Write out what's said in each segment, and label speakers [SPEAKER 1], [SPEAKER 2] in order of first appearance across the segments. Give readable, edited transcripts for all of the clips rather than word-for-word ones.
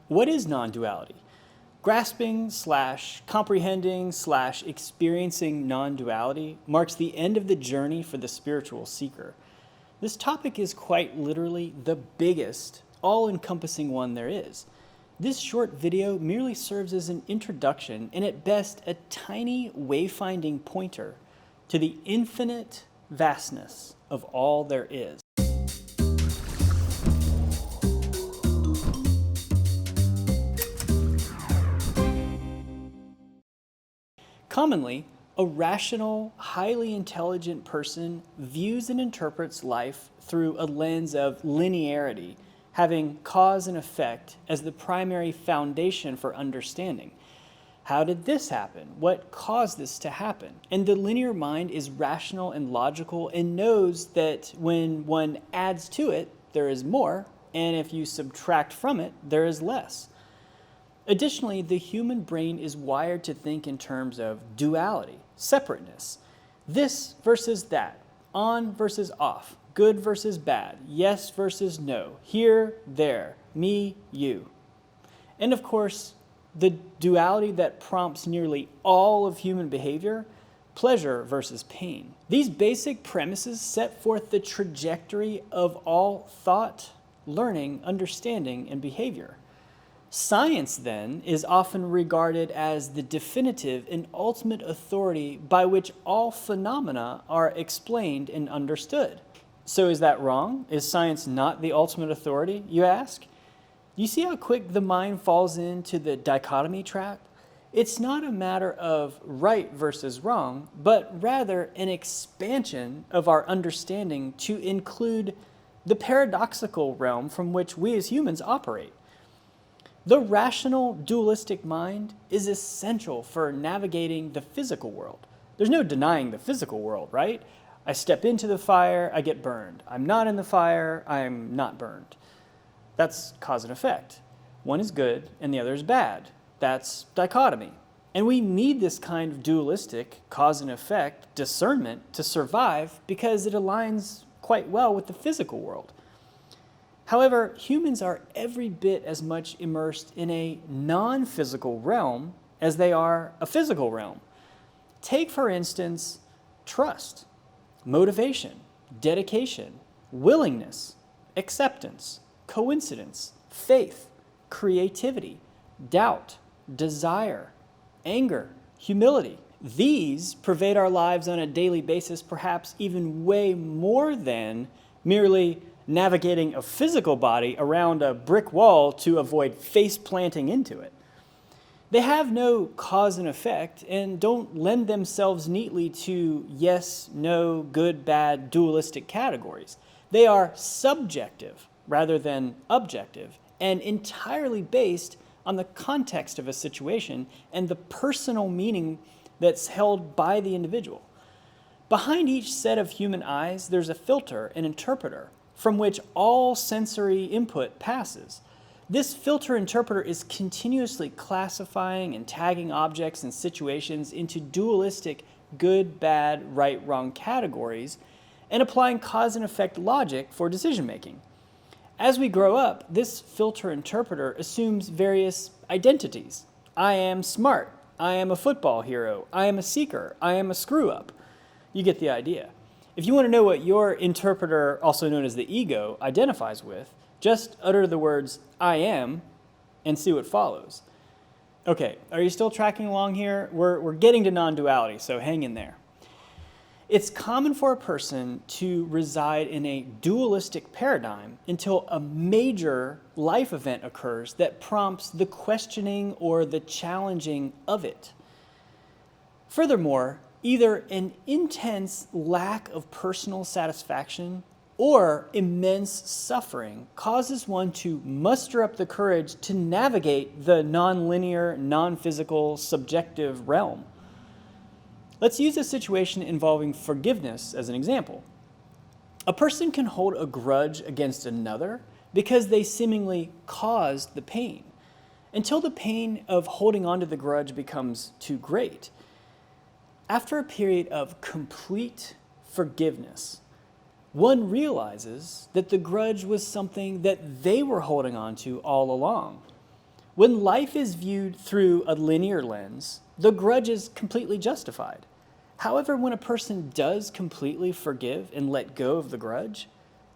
[SPEAKER 1] What is non-duality? Grasping / comprehending / experiencing non-duality marks the end of the journey for the spiritual seeker. This topic is quite literally the biggest, all-encompassing one there is. This short video merely serves as an introduction and at best a tiny wayfinding pointer to the infinite vastness of all there is. Commonly, a rational, highly intelligent person views and interprets life through a lens of linearity, having cause and effect as the primary foundation for understanding. How did this happen? What caused this to happen? And the linear mind is rational and logical and knows that when one adds to it, there is more, and if you subtract from it, there is less. Additionally, the human brain is wired to think in terms of duality, separateness, this versus that, on versus off, good versus bad, yes versus no, here, there, me, you. And of course, the duality that prompts nearly all of human behavior, pleasure versus pain. These basic premises set forth the trajectory of all thought, learning, understanding, and behavior. Science, then, is often regarded as the definitive and ultimate authority by which all phenomena are explained and understood. So is that wrong? Is science not the ultimate authority, you ask? You see how quick the mind falls into the dichotomy trap? It's not a matter of right versus wrong, but rather an expansion of our understanding to include the paradoxical realm from which we as humans operate. The rational, dualistic mind is essential for navigating the physical world. There's no denying the physical world, right? I step into the fire, I get burned. I'm not in the fire, I'm not burned. That's cause and effect. One is good and the other is bad. That's dichotomy. And we need this kind of dualistic cause and effect discernment to survive because it aligns quite well with the physical world. However, humans are every bit as much immersed in a non-physical realm as they are a physical realm. Take, for instance, trust, motivation, dedication, willingness, acceptance, coincidence, faith, creativity, doubt, desire, anger, humility. These pervade our lives on a daily basis, perhaps even way more than merely navigating a physical body around a brick wall to avoid face planting into it. They have no cause and effect and don't lend themselves neatly to yes, no, good, bad, dualistic categories. They are subjective rather than objective and entirely based on the context of a situation and the personal meaning that's held by the individual. Behind each set of human eyes, there's a filter, an interpreter, from which all sensory input passes. This filter interpreter is continuously classifying and tagging objects and situations into dualistic good, bad, right, wrong categories and applying cause and effect logic for decision making. As we grow up, this filter interpreter assumes various identities. I am smart. I am a football hero. I am a seeker. I am a screw-up. You get the idea. If you want to know what your interpreter, also known as the ego, identifies with, just utter the words, I am, and see what follows. Okay, are you still tracking along here? We're getting to non-duality, so hang in there. It's common for a person to reside in a dualistic paradigm until a major life event occurs that prompts the questioning or the challenging of it. Furthermore, either an intense lack of personal satisfaction or immense suffering causes one to muster up the courage to navigate the nonlinear, non-physical, subjective realm. Let's use a situation involving forgiveness as an example. A person can hold a grudge against another because they seemingly caused the pain, until the pain of holding on to the grudge becomes too great. After a period of complete forgiveness, one realizes that the grudge was something that they were holding on to all along. When life is viewed through a linear lens, the grudge is completely justified. However, when a person does completely forgive and let go of the grudge,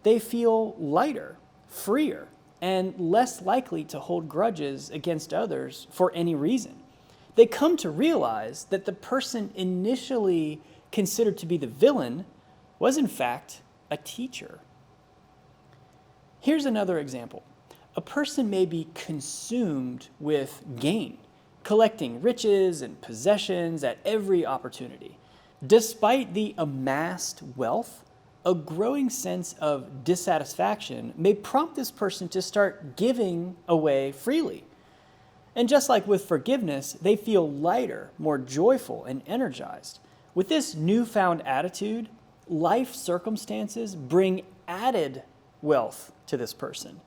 [SPEAKER 1] they feel lighter, freer, and less likely to hold grudges against others for any reason. They come to realize that the person initially considered to be the villain was in fact a teacher. Here's another example. A person may be consumed with gain, collecting riches and possessions at every opportunity. Despite the amassed wealth, a growing sense of dissatisfaction may prompt this person to start giving away freely. And just like with forgiveness, they feel lighter, more joyful, and energized. With this newfound attitude, life circumstances bring added wealth to this person.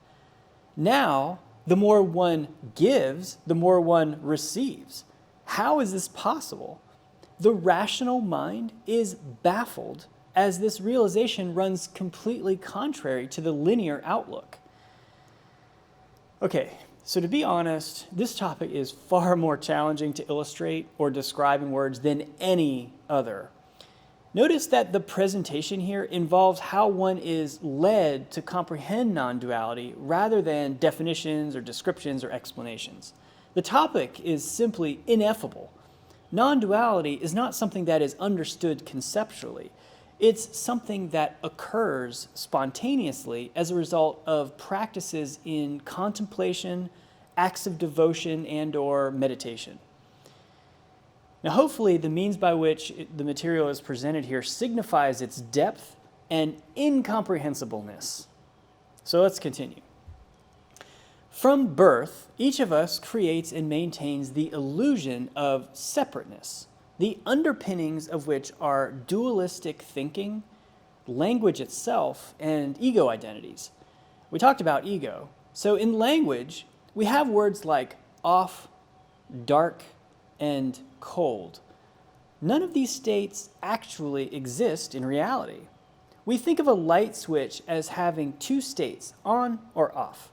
[SPEAKER 1] Now, the more one gives, the more one receives. How is this possible? The rational mind is baffled as this realization runs completely contrary to the linear outlook. Okay, so to be honest, this topic is far more challenging to illustrate or describe in words than any other. Notice that the presentation here involves how one is led to comprehend non-duality rather than definitions or descriptions or explanations. The topic is simply ineffable. Non-duality is not something that is understood conceptually. It's something that occurs spontaneously as a result of practices in contemplation, acts of devotion, and/or meditation. Now, hopefully, the means by which the material is presented here signifies its depth and incomprehensibleness. So let's continue. From birth, each of us creates and maintains the illusion of separateness, the underpinnings of which are dualistic thinking, language itself, and ego identities. We talked about ego. So in language, we have words like off, dark, and cold. None of these states actually exist in reality. We think of a light switch as having two states, on or off.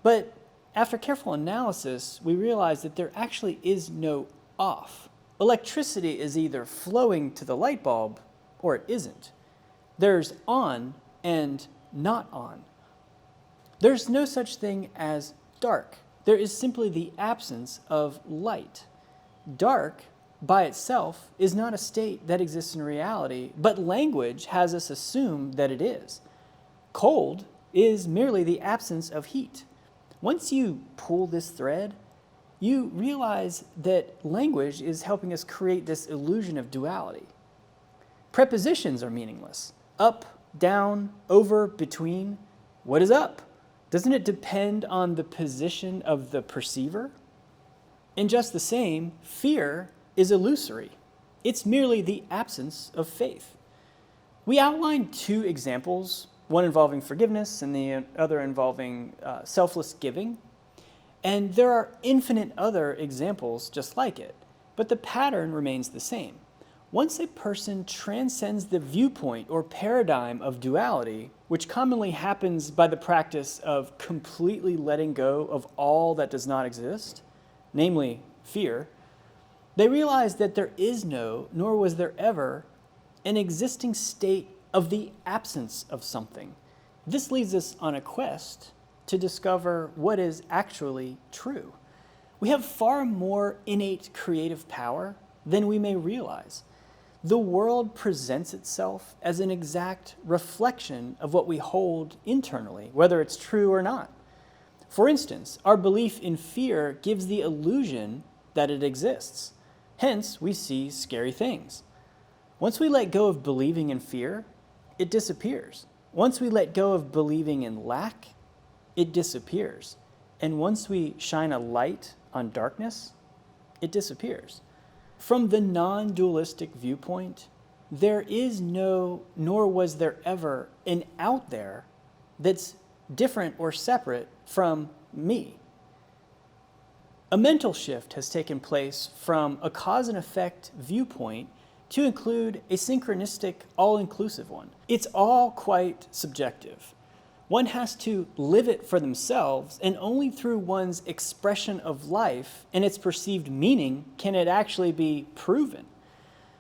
[SPEAKER 1] But after careful analysis, we realize that there actually is no off. Electricity is either flowing to the light bulb or it isn't. There's on and not on. There's no such thing as dark. There is simply the absence of light. Dark, by itself, is not a state that exists in reality, but language has us assume that it is. Cold is merely the absence of heat. Once you pull this thread, you realize that language is helping us create this illusion of duality. Prepositions are meaningless. Up, down, over, between. What is up? Doesn't it depend on the position of the perceiver? In just the same, fear is illusory. It's merely the absence of faith. We outlined two examples, one involving forgiveness and the other involving selfless giving. And there are infinite other examples just like it, but the pattern remains the same. Once a person transcends the viewpoint or paradigm of duality, which commonly happens by the practice of completely letting go of all that does not exist, namely fear, they realize that there is no, nor was there ever, an existing state of the absence of something. This leads us on a quest to discover what is actually true. We have far more innate creative power than we may realize. The world presents itself as an exact reflection of what we hold internally, whether it's true or not. For instance, our belief in fear gives the illusion that it exists. Hence, we see scary things. Once we let go of believing in fear, it disappears. Once we let go of believing in lack, it disappears. And once we shine a light on darkness, it disappears. From the non-dualistic viewpoint, there is no, nor was there ever, an out there that's different or separate from me. A mental shift has taken place from a cause and effect viewpoint to include a synchronistic, all-inclusive one. It's all quite subjective. One has to live it for themselves, and only through one's expression of life and its perceived meaning can it actually be proven.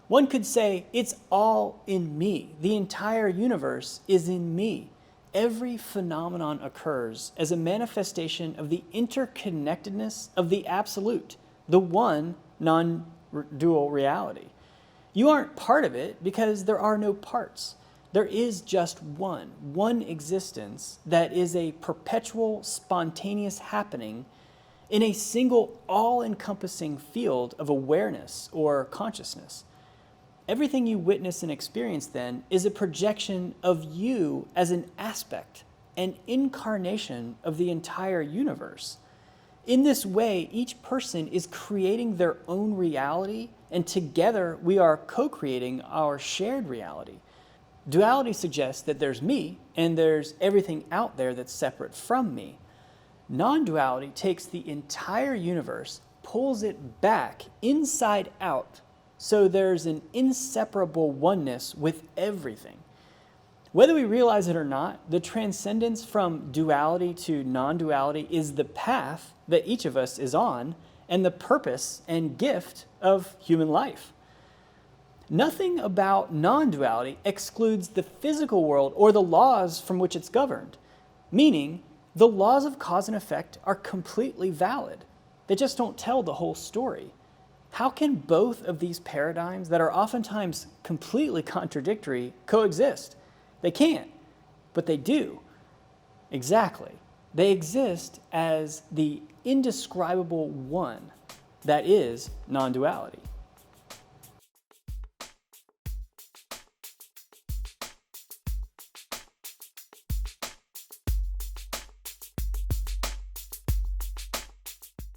[SPEAKER 1] One could say, it's all in me. The entire universe is in me. Every phenomenon occurs as a manifestation of the interconnectedness of the absolute, the one non-dual reality. You aren't part of it because there are no parts. There is just one existence that is a perpetual, spontaneous happening in a single, all-encompassing field of awareness or consciousness. Everything you witness and experience then is a projection of you as an aspect, an incarnation of the entire universe. In this way, each person is creating their own reality, and together we are co-creating our shared reality. Duality suggests that there's me and there's everything out there that's separate from me. Non-duality takes the entire universe, pulls it back inside out, so there's an inseparable oneness with everything. Whether we realize it or not, the transcendence from duality to non-duality is the path that each of us is on and the purpose and gift of human life. Nothing about non-duality excludes the physical world or the laws from which it's governed, meaning the laws of cause and effect are completely valid. They just don't tell the whole story. How can both of these paradigms that are oftentimes completely contradictory coexist? They can't, but they do. Exactly. They exist as the indescribable one that is non-duality.